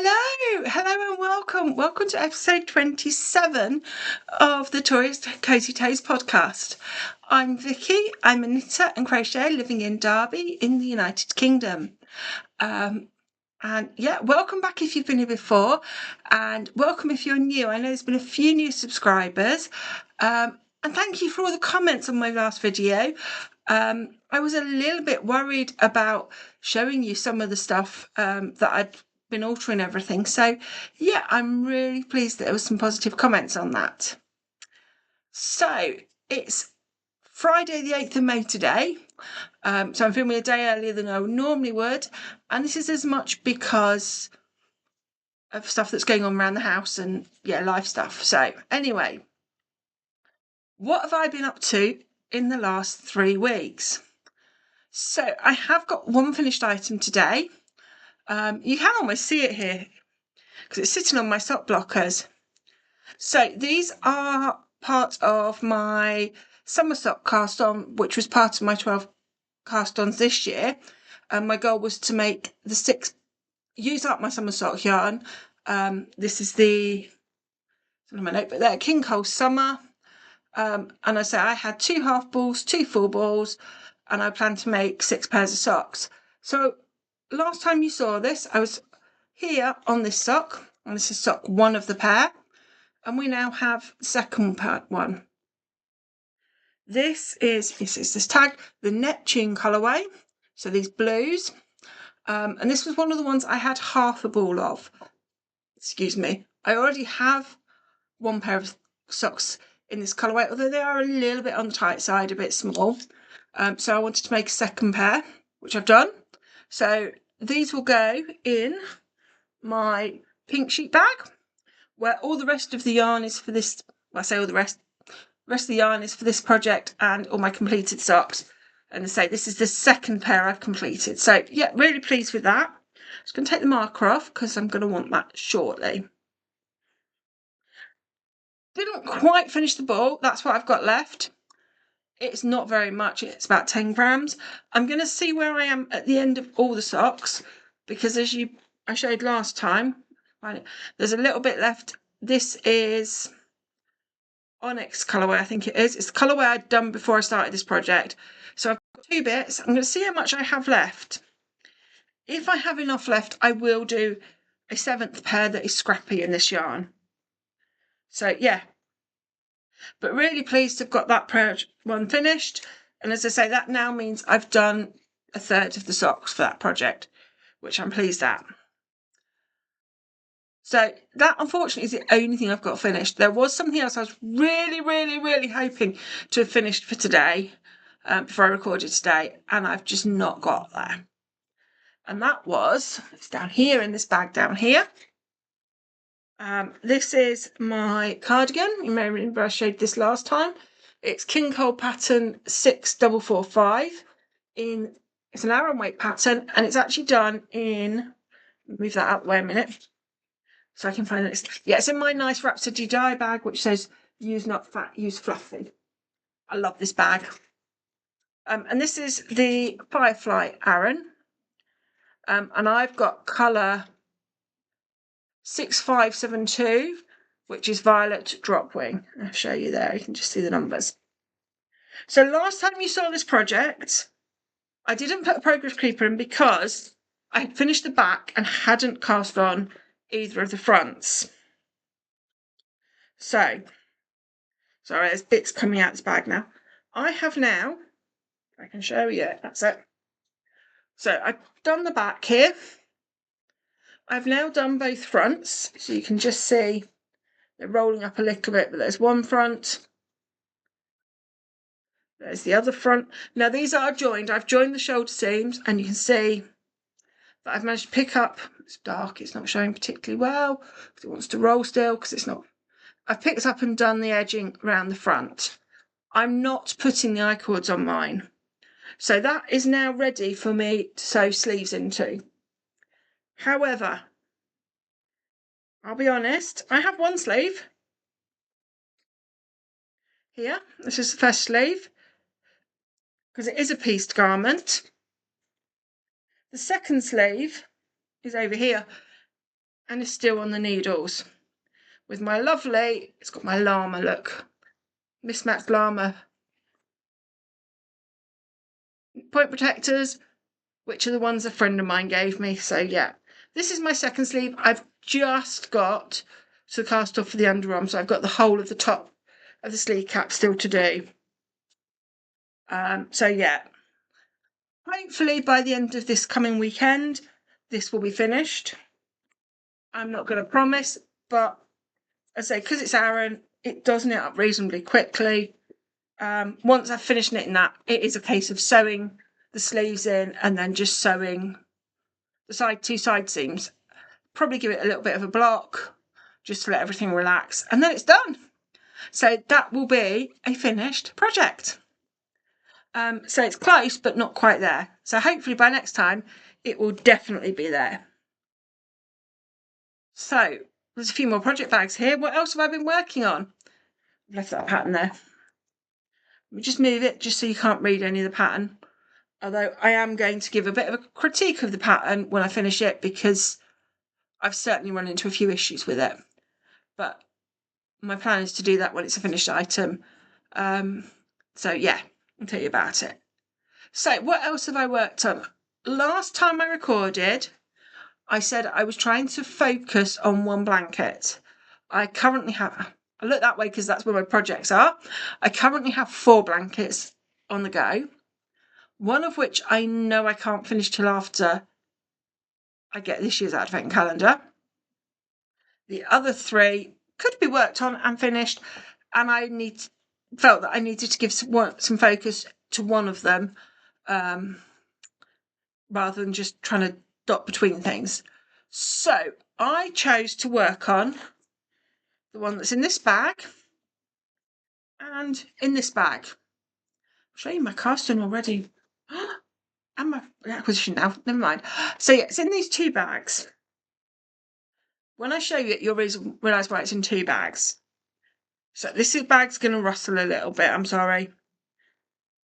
Hello and welcome. Welcome to episode 27 of the Tourist Cozy Toes podcast. I'm Vicky. I'm a knitter and crocheter living in Derby in the United Kingdom. Welcome back if you've been here before, and welcome if you're new. I know there's been a few new subscribers, and thank you for all the comments on my last video. I was a little bit worried about showing you some of the stuff that I'd been altering everything. So yeah, I'm really pleased that there was some positive comments on that. So it's Friday the 8th of May today. So I'm filming a day earlier than I normally would. And this is as much because of stuff that's going on around the house and life stuff. So anyway, what have I been up to in the last 3 weeks? So I have got one finished item today. You can almost see it here because it's sitting on my sock blockers. So these are part of my summer sock cast on, which was part of my 12 cast ons this year. And my goal was to make the 6, use up my summer sock yarn. This is the, it's on my notebook there, King Cole Summer. And I say I had 2 half balls, 2 full balls, and I plan to make 6 pairs of socks. So last time you saw this, I was here on this sock, and this is sock 1 of the pair, and we now have the second one. This is this tag, the Neptune colourway, so these blues, and this was one of the ones I had half a ball of. Excuse me, I already have 1 pair of socks in this colourway, although they are a little bit on the tight side, a bit small. So I wanted to make a second pair, which I've done. So these will go in my pink sheet bag, where all the rest of the yarn is for this. Well, I say all the rest of the yarn is for this project and all my completed socks. And I say this is the second pair I've completed. So yeah, really pleased with that. I'm just going to take the marker off because I'm going to want that shortly. Didn't quite finish the ball. That's what I've got left. It's not very much. It's about 10 grams. I'm going to see where I am at the end of all the socks, because as I showed last time, there's a little bit left. This is Onyx colourway, I think it is. It's the colourway I'd done before I started this project. So I've got 2 bits. I'm going to see how much I have left. If I have enough left, I will do a 7th pair that is scrappy in this yarn. So yeah, but really pleased to have got that one finished. And as I say, that now means I've done 1/3 of the socks for that project, which I'm pleased at. So that, unfortunately, is the only thing I've got finished. There was something else I was really hoping to have finished for today, before I recorded today, and I've just not got there. And that was, it's down here in this bag down here. This is my cardigan. You may remember I showed this last time. It's King Cole pattern 6445. It's an Aran weight pattern, and it's actually done in, move that out of the way a minute so I can find it. Yeah, it's in my nice Rhapsody dye bag, which says use not fat, use fluffy. I love this bag. And this is the Firefly Aran. And I've got colour 6572, which is Violet Dropwing. I'll show you there, you can just see the numbers. So last time you saw this project, I didn't put a progress creeper in because I had finished the back and hadn't cast on either of the fronts. So, sorry, there's bits coming out of this bag now. I have now, I can show you, that's it. So I've done the back here. I've now done both fronts, so you can just see they're rolling up a little bit, but there's one front. There's the other front. Now these are joined. I've joined the shoulder seams, and you can see that I've managed to pick up, it's dark, it's not showing particularly well, because it wants to roll still, because it's not. I've picked up and done the edging around the front. I'm not putting the I-cords on mine. So that is now ready for me to sew sleeves into. However, I'll be honest, I have one sleeve. Here, this is the first sleeve, because it is a pieced garment. The second sleeve is over here. and is still on the needles with my lovely, it's got my llama look, mismatched llama point protectors, which are the ones a friend of mine gave me. So yeah, this is my second sleeve. I've just got to cast off for the underarm, so I've got the whole of the top of the sleeve cap still to do. So yeah, hopefully by the end of this coming weekend, this will be finished. I'm not going to promise, but as I say, because it's Aaron, it does knit up reasonably quickly. Once I've finished knitting that, it is a case of sewing the sleeves in and then just sewing the two side seams. Probably give it a little bit of a block just to let everything relax, and then it's done. So that will be a finished project. So it's close, but not quite there. So hopefully by next time, it will definitely be there. So there's a few more project bags here. What else have I been working on? I've left that pattern there. Let me just move it just so you can't read any of the pattern. Although I am going to give a bit of a critique of the pattern when I finish it, because I've certainly run into a few issues with it. But my plan is to do that when it's a finished item. So yeah, I'll tell you about it. So what else have I worked on? Last time I recorded, I said I was trying to focus on one blanket. I currently have, I look that way because that's where my projects are. I currently have 4 blankets on the go, one of which I know I can't finish till after I get this year's advent calendar. The other 3 could be worked on and finished, and I felt that I needed to give some focus to one of them, rather than just trying to dot between things. So I chose to work on the one that's in this bag and in this bag. I'll show you my casting already. And my acquisition now, never mind. So yeah, it's in these 2 bags. When I show you it, you'll realise why it's in 2 bags. So this bag's going to rustle a little bit, I'm sorry.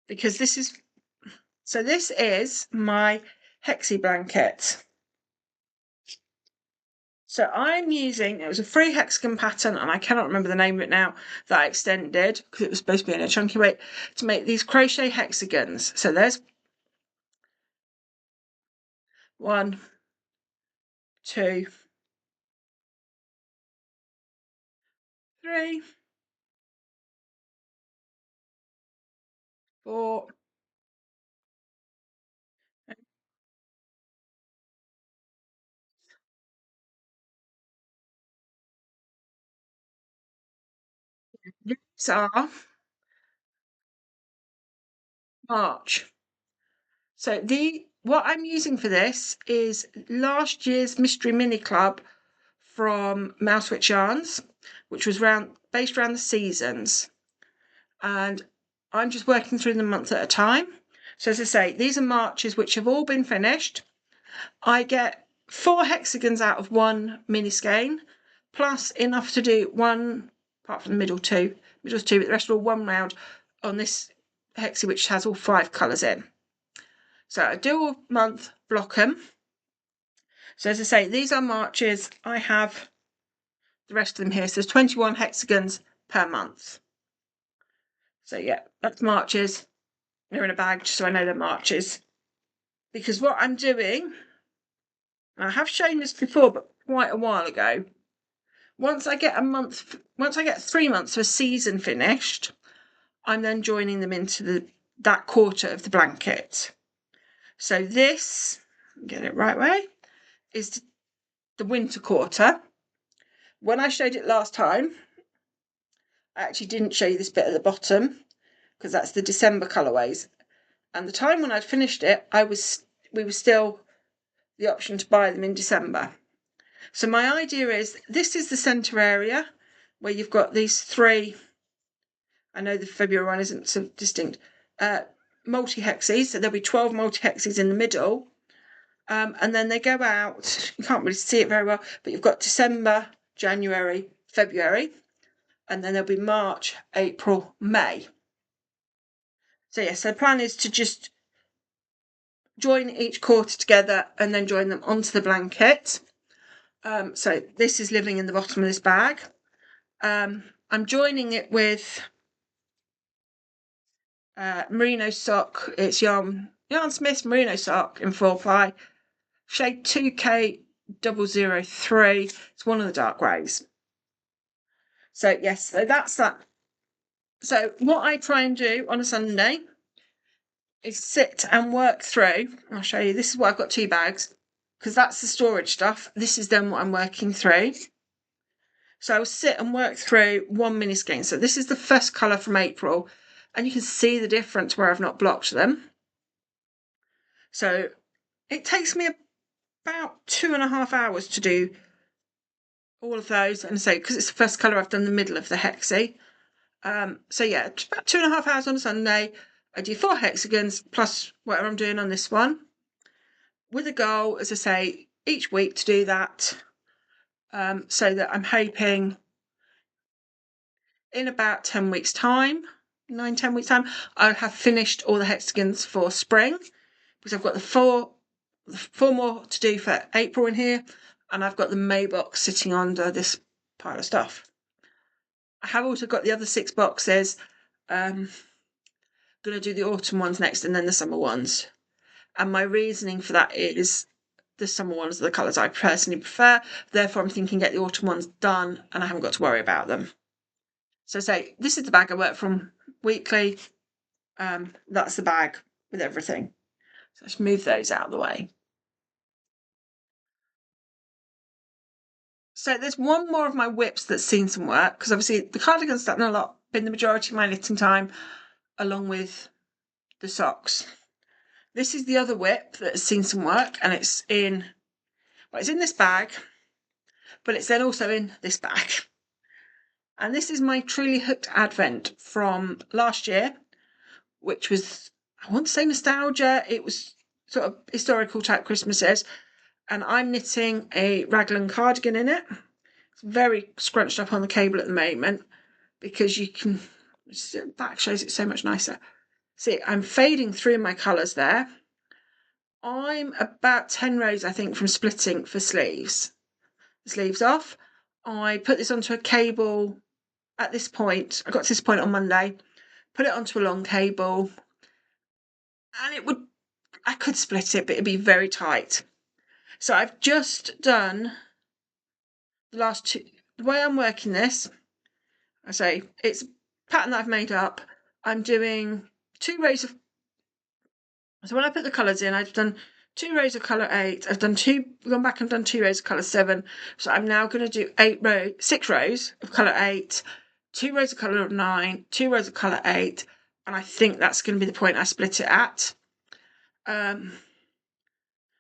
Because this is my hexie blanket. So I'm using, it was a free hexagon pattern, and I cannot remember the name of it now, that I extended, because it was supposed to be in a chunky weight, to make these crochet hexagons. So there's 1, 2, 3, 4, these are March. So what I'm using for this is last year's Mystery Mini Club from Mousewitch Yarns, which was based around the seasons. And I'm just working through them month at a time. So as I say, these are Marches which have all been finished. I get 4 hexagons out of 1 mini skein, plus enough to do 1, apart from the middle's 2, but the rest are all 1 round on this hexie, which has all 5 colours in. So I do a month, block them. So as I say, these are Marches. I have the rest of them here. So there's 21 hexagons per month. So yeah, that's Marches. They're in a bag just so I know they're Marches. Because what I'm doing, I have shown this before, but quite a while ago. Once I get 3 months of a season finished, I'm then joining them into that quarter of the blanket. So this, get it right way, is the winter quarter. When I showed it last time, I actually didn't show you this bit at the bottom because that's the December colourways. And the time when I'd finished it, we were still the option to buy them in December. So my idea is this is the centre area where you've got these 3, I know the February one isn't so distinct, multi-hexies. So there'll be 12 multi-hexies in the middle. And then they go out, you can't really see it very well, but you've got December, January, February, and then there'll be March, April, May. So yes, the plan is to just join each quarter together and then join them onto the blanket. So this is living in the bottom of this bag. I'm joining it with merino sock. It's Yarn Smith's merino sock in 4-ply, shade 2K003. It's one of the dark greys. So yes, so that's that. So what I try and do on a Sunday is sit and work through. I'll show you. This is what I've got 2 bags, because that's the storage stuff. This is then what I'm working through. So I will sit and work through one mini skein. So this is the first colour from April, and you can see the difference where I've not blocked them. So it takes me about 2.5 hours to do all of those, and so because it's the first colour, I've done the middle of the hexie. So yeah, about 2.5 hours on a Sunday. I do 4 hexagons plus whatever I'm doing on this one, with a goal, as I say, each week to do that, so that I'm hoping in about 10 weeks time, 9-10 weeks time, I'll have finished all the hexagons for spring, because I've got the four more to do for April in here, and I've got the May box sitting under this pile of stuff. I have also got the other 6 boxes. Going to do the autumn ones next, and then the summer ones. And my reasoning for that is the summer ones are the colours I personally prefer. Therefore, I'm thinking get the autumn ones done, and I haven't got to worry about them. So say this is the bag I work from weekly. That's the bag with everything. So let's move those out of the way. So there's one more of my whips that's seen some work, because obviously the cardigan's done a lot, been the majority of my knitting time, along with the socks. This is the other whip that has seen some work, and it's in, well, it's in this bag, but it's then also in this bag. And this is my Truly Hooked Advent from last year, which was, I want to say nostalgia. It was sort of historical type Christmases. And I'm knitting a raglan cardigan in it. It's very scrunched up on the cable at the moment, because you can, the back shows it so much nicer. See, I'm fading through my colours there. I'm about 10 rows, I think, from splitting for sleeves. The sleeves off. I put this onto a cable at this point. I got to this point on Monday, put it onto a long cable, and I could split it, but it'd be very tight. So I've just done the last 2. The way I'm working this, I say it's a pattern that I've made up. I'm doing 2 rows of, so when I put the colours in, I've done 2 rows of colour 8. I've gone back and done 2 rows of colour 7. So I'm now going to do 6 rows of colour 8, 2 rows of colour 9, 2 rows of colour 8, and I think that's going to be the point I split it at.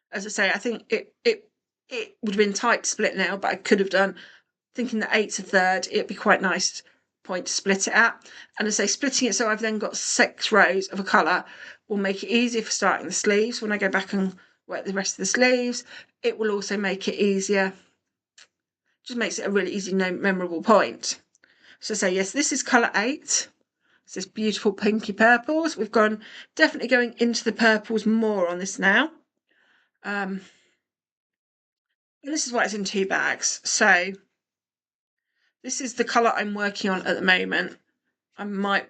As I say, I think it would have been tight to split now, but I could have done, thinking that 8's a third, it'd be quite nice point to split it at. And as I say, splitting it so I've then got 6 rows of a colour will make it easier for starting the sleeves. When I go back and work the rest of the sleeves, it will also make it easier. Just makes it a really easy, memorable point. So say, yes, this is colour 8. It's this beautiful pinky purples. We've definitely going into the purples more on this now. And this is why it's in 2 bags. So this is the colour I'm working on at the moment. If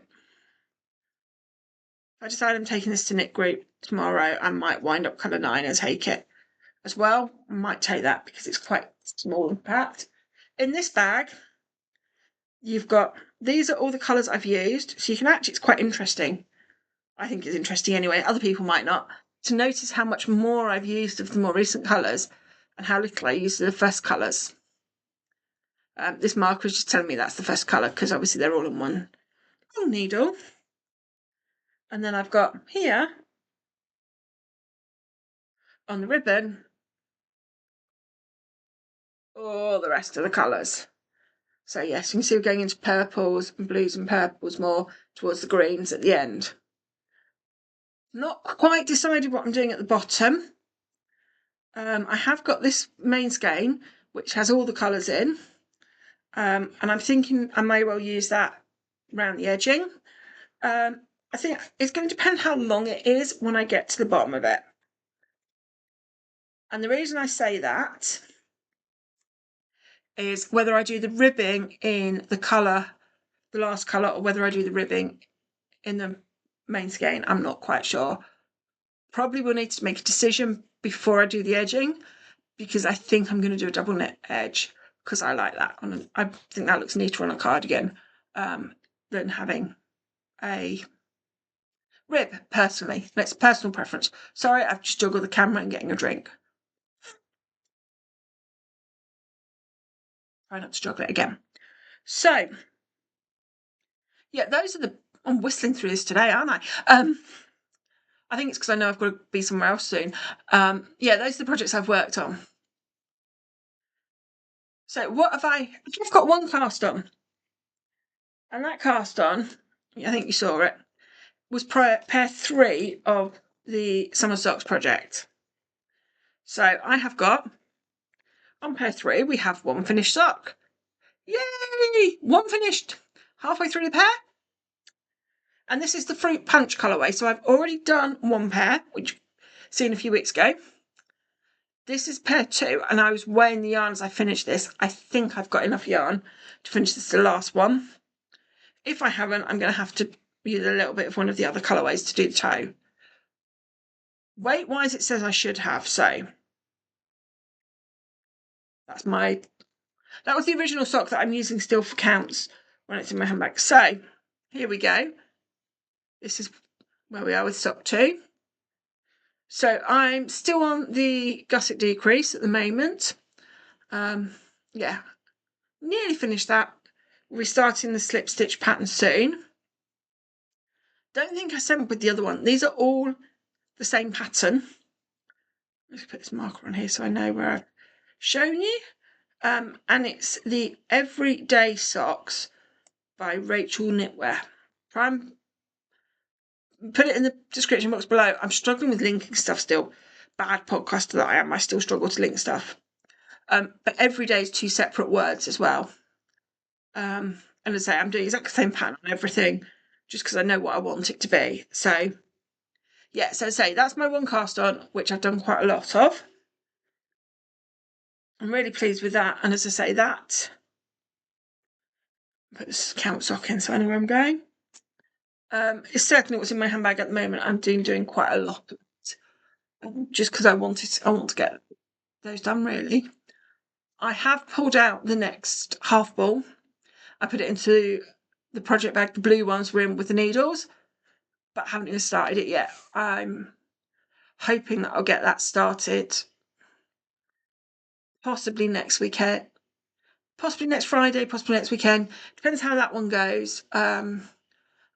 I decide I'm taking this to knit group tomorrow, I might wind up colour 9 and take it as well. I might take that because it's quite small and packed. In this bag, you've got, these are all the colours I've used. So you can actually, it's quite interesting. I think it's interesting anyway. Other people might not. To notice how much more I've used of the more recent colours and how little I used of the first colours. This marker is just telling me that's the first colour, because obviously they're all in one long needle. And then I've got here on the ribbon all the rest of the colours. So yes, you can see we're going into purples and blues and purples more towards the greens at the end. Not quite decided what I'm doing at the bottom. I have got this main skein which has all the colours in, and I'm thinking I may well use that around the edging. I think it's going to depend how long it is when I get to the bottom of it. And the reason I say that is whether I do the ribbing in the colour, the last colour, or whether I do the ribbing in the main skein. I'm not quite sure. Probably will need to make a decision before I do the edging, because I think I'm going to do a double knit edge, because I like that. I think that looks neater on a cardigan than having a rib, personally. That's personal preference. Sorry, I've just juggled the camera and getting a drink. Try not to juggle it again. So, yeah, those are the... I'm whistling through this today, aren't I? I think it's because I know I've got to be somewhere else soon. Yeah, those are the projects I've worked on. So what have I've got one cast on. And that cast on, I think you saw it, was pair 3 of the Summer Socks project. So I have got, on pair 3, we have one finished sock. Yay! One finished, halfway through the pair. And this is the Fruit Punch colourway. So I've already done one pair, which seen a few weeks ago. This is pair 2, and I was weighing the yarn as I finished this. I think I've got enough yarn to finish this, the last one. If I haven't, I'm going to have to use a little bit of one of the other colourways to do the toe. Weight-wise, it says I should have, so that's my... That was the original sock that I'm using still for counts when it's in my handbag. So, here we go. This is where we are with sock 2. So, I'm still on the gusset decrease at the moment. Yeah, nearly finished that. We'll be starting the slip stitch pattern soon. Don't think I sent with the other one. These are all the same pattern. Let's put this marker on here so I know where I've shown you. And it's the Everyday Socks by Rachel Knitwear. Try and put it in the description box below. I'm struggling with linking stuff still. Bad podcaster that I am, I still struggle to link stuff. But every day is 2 separate words as well. And as I say, I'm doing exactly the same pattern on everything, just because I know what I want it to be. So, yeah, so say that's my one cast on, which I've done quite a lot of. I'm really pleased with that. And as I say, that... Put this count sock in so I know where I'm going. It's certainly what's in my handbag at the moment. I'm doing quite a lot of it, just because I want to get those done, really. I have pulled out the next half ball. I put it into the project bag. The blue ones were in with the needles, but haven't even started it yet. I'm hoping that I'll get that started possibly next weekend, possibly next Friday, possibly next weekend. Depends how that one goes.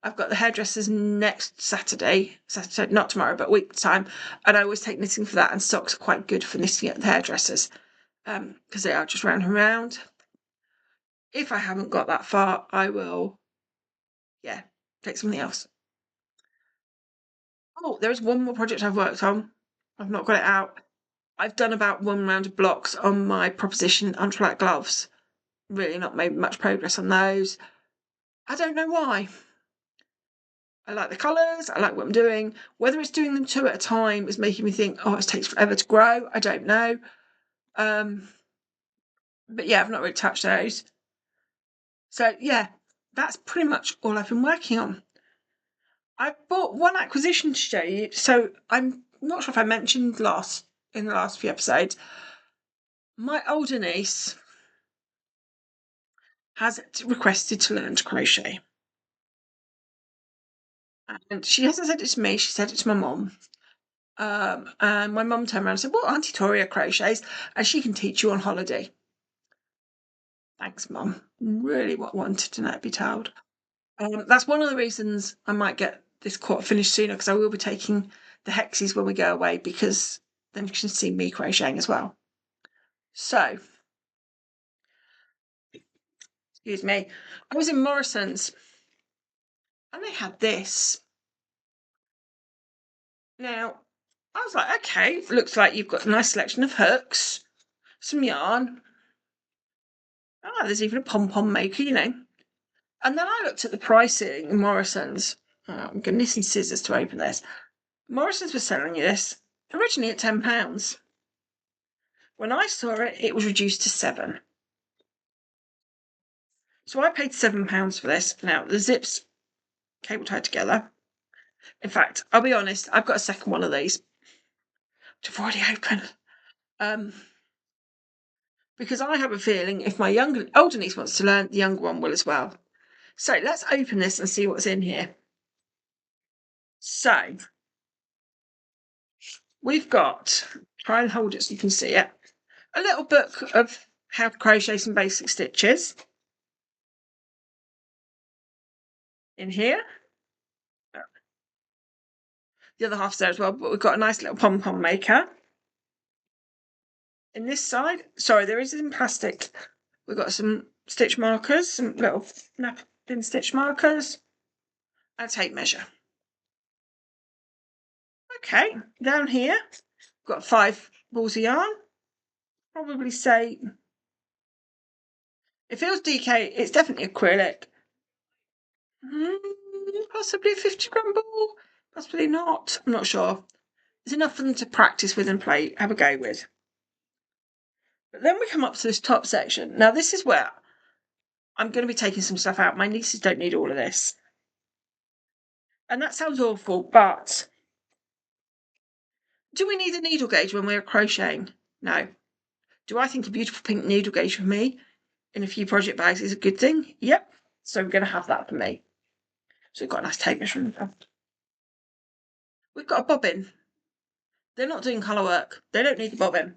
I've got the hairdressers next Saturday, not tomorrow, but a week's time, and I always take knitting for that, and socks are quite good for knitting at the hairdressers, because they are just round and round. If I haven't got that far, I will, yeah, take something else. Oh, there is one more project I've worked on. I've not got it out. I've done about 1 round of blocks on my Proposition Entralac gloves. Really not made much progress on those. I don't know why. I like the colours, I like what I'm doing. Whether it's doing them 2 at a time is making me think, oh, it takes forever to grow. I don't know. But yeah, I've not really touched those. So yeah, that's pretty much all I've been working on. I bought one acquisition to show you. So I'm not sure if I mentioned in the last few episodes. My older niece has requested to learn to crochet. And she hasn't said it to me, she said it to my mum. And my mum turned around and said, well, Auntie Toria crochets and she can teach you on holiday. Thanks, Mum. Really wanted to know, be told. That's one of the reasons I might get this quarter finished sooner, because I will be taking the hexies when we go away, because then you can see me crocheting as well. So, excuse me, I was in Morrison's and they had this. Now, I was like, okay, looks like you've got a nice selection of hooks, some yarn. Oh, there's even a pom-pom maker, you know. And then I looked at the pricing in Morrison's. I'm going to need some scissors to open this. Morrison's was selling you this originally at £10. When I saw it, it was reduced to £7. So I paid £7 for this. Now the zips cable tied together. In fact, I'll be honest, I've got a second one of these, which I've already opened. Because I have a feeling if my older niece wants to learn, the younger one will as well. So let's open this and see what's in here. So we've got, try and hold it so you can see it, a little book of how to crochet some basic stitches in here. The other half's there as well, but we've got a nice little pom-pom maker. In this side, sorry, there is in plastic. We've got some stitch markers, some little napkin stitch markers, and a tape measure. Okay, down here, we've got 5 balls of yarn. Probably say, it feels DK, it's definitely acrylic. Possibly a 50-gram ball, possibly not, I'm not sure. It's enough for them to practice with and play, have a go with. But then we come up to this top section. Now this is where I'm going to be taking some stuff out. My nieces don't need all of this. And that sounds awful, but do we need a needle gauge when we're crocheting? No. Do I think a beautiful pink needle gauge for me in a few project bags is a good thing? Yep. So we're going to have that for me. So we've got a nice tape measure in there. We've got a bobbin. They're not doing colour work. They don't need the bobbin.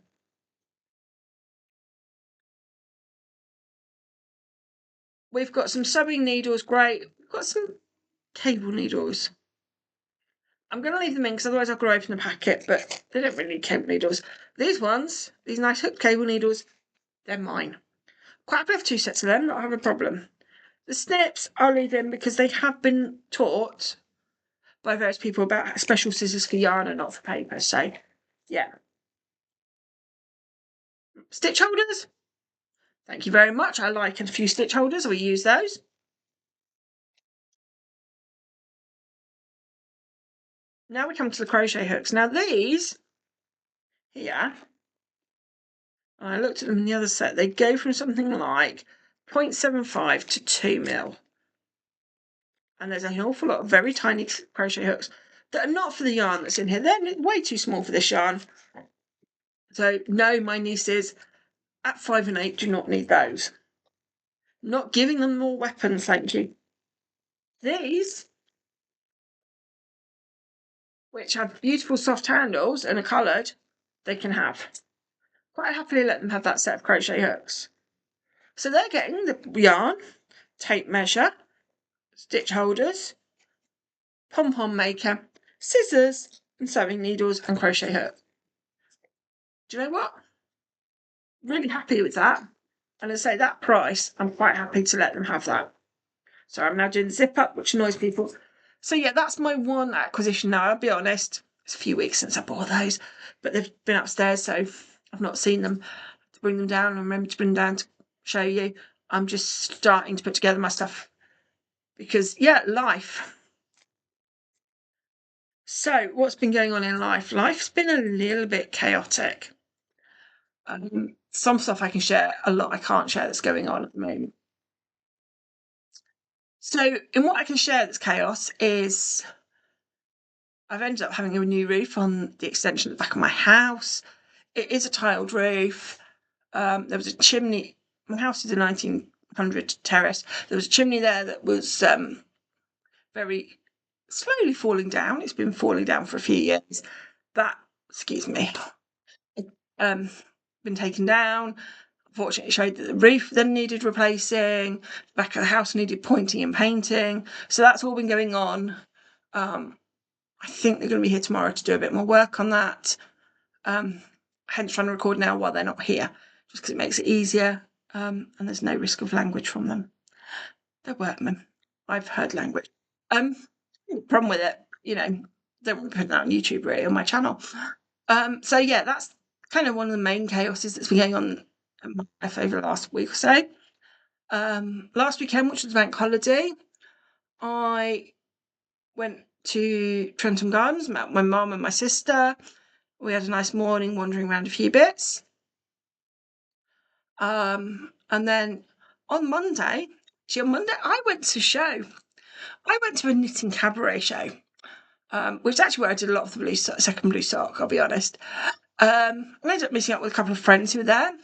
We've got some sewing needles, great. We've got some cable needles. I'm going to leave them in because otherwise I've got to open the packet, but they don't really need cable needles. These ones, these nice hooked cable needles, they're mine. Quite happy to have 2 sets of them, not have a problem. The snips I'll leave in because they have been taught by various people about special scissors for yarn and not for paper, so yeah. Stitch holders, thank you very much. I like a few stitch holders, we use those. Now we come to the crochet hooks. Now these here, I looked at them in the other set, they go from something like 0.75 to 2 mil. And there's an awful lot of very tiny crochet hooks that are not for the yarn that's in here. They're way too small for this yarn. So no, my nieces at 5 and 8 do not need those. Not giving them more weapons, thank you. These, which have beautiful soft handles and are coloured, they can have. Quite happily let them have that set of crochet hooks. So they're getting the yarn, tape measure, stitch holders, pom-pom maker, scissors, and sewing needles and crochet hook. Do you know what? Really happy with that. And I say that price, I'm quite happy to let them have that. So I'm now doing the zip up, which annoys people. So yeah, that's my one acquisition now. I'll be honest, it's a few weeks since I bought those, but they've been upstairs, so I've not seen them. To bring them down and remember to bring them down to show you. I'm just starting to put together my stuff because yeah, life. So what's been going on in life? Life's been a little bit chaotic. Some stuff I can share, a lot I can't share that's going on at the moment. So in what I can share that's chaos is I've ended up having a new roof on the extension at the back of my house. It is a tiled roof. There was a chimney. My house is a 1900 terrace. There was a chimney there that was very slowly falling down. It's been falling down for a few years. That, excuse me, been taken down. Unfortunately, it showed that the roof then needed replacing. The back of the house needed pointing and painting. So that's all been going on. I think they're going to be here tomorrow to do a bit more work on that. Hence trying to record now while they're not here, just because it makes it easier, and there's no risk of language from them. They're workmen. I've heard language. Problem with it, you know, they won't put that on YouTube really, on my channel. So yeah, that's kind of one of the main chaoses that's been going on in my life over the last week or so. Last weekend, which was bank holiday, I went to Trentham Gardens, met my mum and my sister. We had a nice morning wandering around a few bits. And then on Monday, See, on Monday, I went to a show. I went to a knitting cabaret show, which is actually where I did a lot of the second blue sock, I'll be honest. I ended up meeting up with a couple of friends who were there. And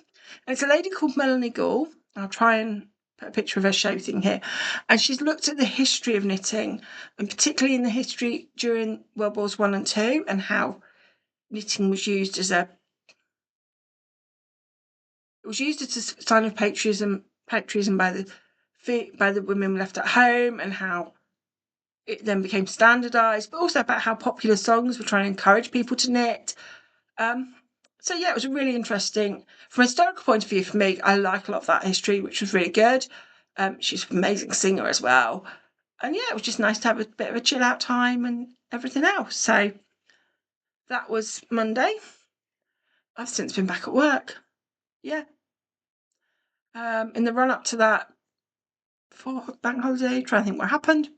it's a lady called Melanie Gall. I'll try and put a picture of her show thing here. And she's looked at the history of knitting, and particularly in the history during World Wars I and II, and how knitting was used as a sign of patriotism by the women left at home, and how it then became standardised, but also about how popular songs were trying to encourage people to knit. So yeah, it was really interesting. From a historical point of view, for me, I like a lot of that history, which was really good. She's an amazing singer as well. And yeah, it was just nice to have a bit of a chill out time and everything else. So that was Monday. I've since been back at work. Yeah. In the run up to that, for bank holiday, trying to think what happened.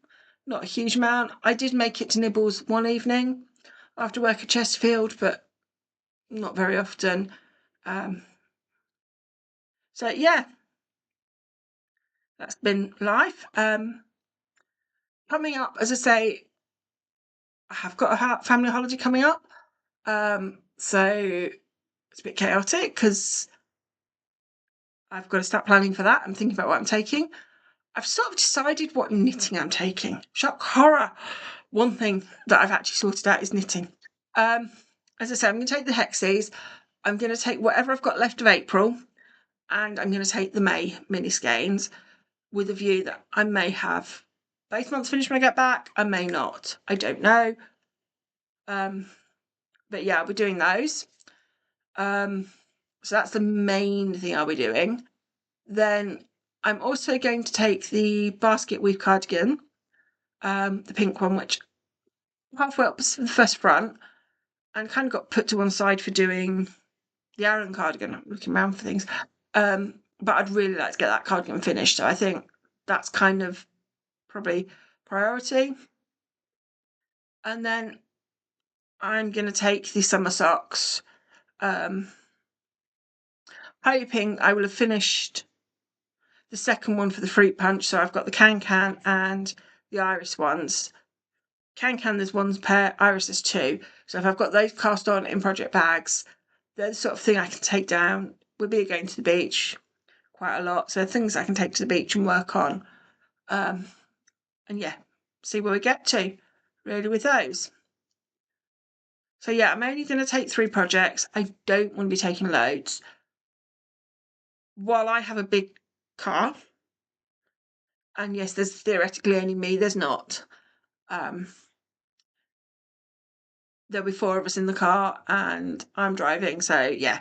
Not a huge amount. I did make it to Nibbles one evening after work at Chesterfield, but not very often. So yeah, that's been life. Coming up, as I say, I have got a family holiday coming up. So it's a bit chaotic because I've got to start planning for that. I'm thinking about what I'm taking. I've sort of decided what knitting I'm taking. Shock horror. One thing that I've actually sorted out is knitting. As I say, I'm going to take the Hexies. I'm going to take whatever I've got left of April, and I'm going to take the May mini skeins, with a view that I may have both months finished when I get back. I may not. I don't know. But yeah, we're doing those. So that's the main thing I'll be doing. Then I'm also going to take the basket weave cardigan, the pink one, which halfway up the first front, and kind of got put to one side for doing the Aran cardigan. I'm looking around for things. But I'd really like to get that cardigan finished. So I think that's kind of probably priority. And then I'm going to take the summer socks, hoping I will have finished the second one for the fruit punch. So I've got the can and the iris ones. Can there's one pair, iris there's two. So if I've got those cast on in project bags, they're the sort of thing I can take down. We'll be going to the beach quite a lot, so things I can take to the beach and work on. And yeah, see where we get to really with those. So yeah, I'm only going to take 3 projects. I don't want to be taking loads. While I have a big car, and yes, there's theoretically only me, there's not. There'll be 4 of us in the car and I'm driving, so yeah.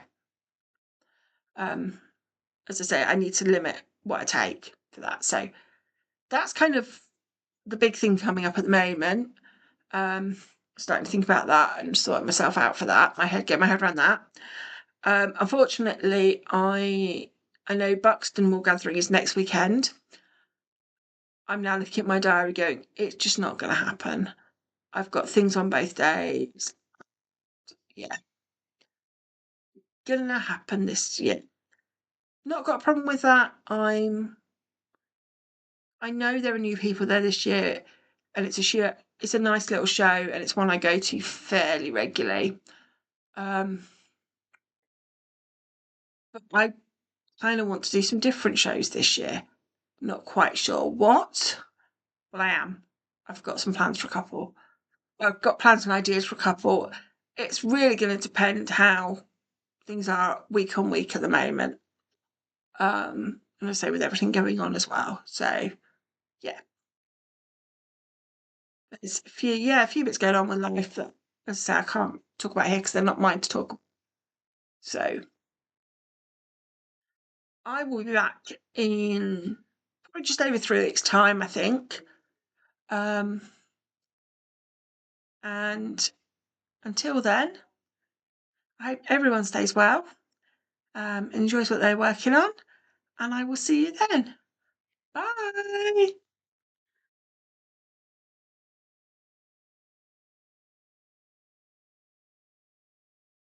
As I say, I need to limit what I take for that. So that's kind of the big thing coming up at the moment. Starting to think about that and sort myself out for that. Get my head around that. Unfortunately, I know Buxton Wool Gathering is next weekend. I'm now looking at my diary going, it's just not going to happen. I've got things on both days. Yeah. Gonna happen this year. Not got a problem with that. I know there are new people there this year, and it's a nice little show, and it's one I go to fairly regularly. But I kind of want to do some different shows this year. Not quite sure what, but I am. I've got some plans for a couple. I've got plans and ideas for a couple. It's really going to depend how things are week on week at the moment. And I say with everything going on as well. So yeah. There's a few bits going on with life that, as I say, I can't talk about here because they're not mine to talk about. So I will be back in probably just over 3 weeks' time, I think. And until then, I hope everyone stays well, enjoys what they're working on, and I will see you then. Bye.